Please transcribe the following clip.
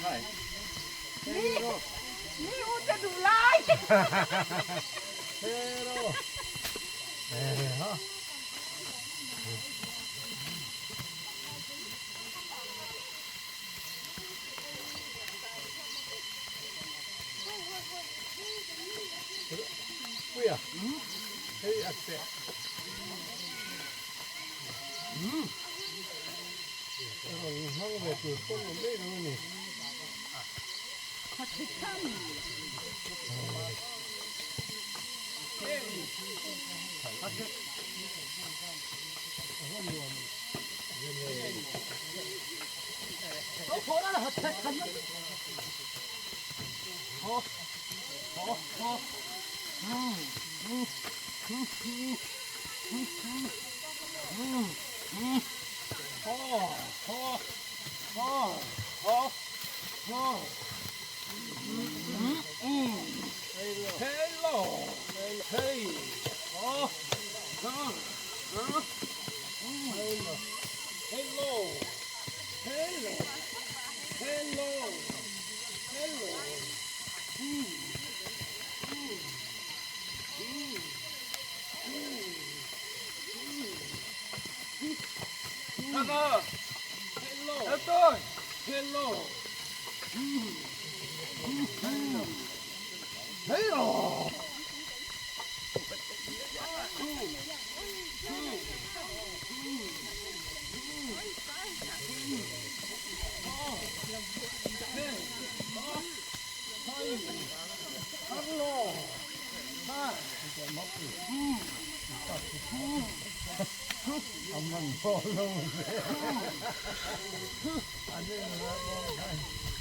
Kai. Pero. Ni uta dulay. Pero. Ha. Kuya. Hey, akse. 한국에 그 똥을 왜 이러니? Hello. Hey. Oh. Hello. Hello. Hello. Hello. Hello. Hello. Hello. Hello. Hello. 한번 더 올라오세요. 안 되는 거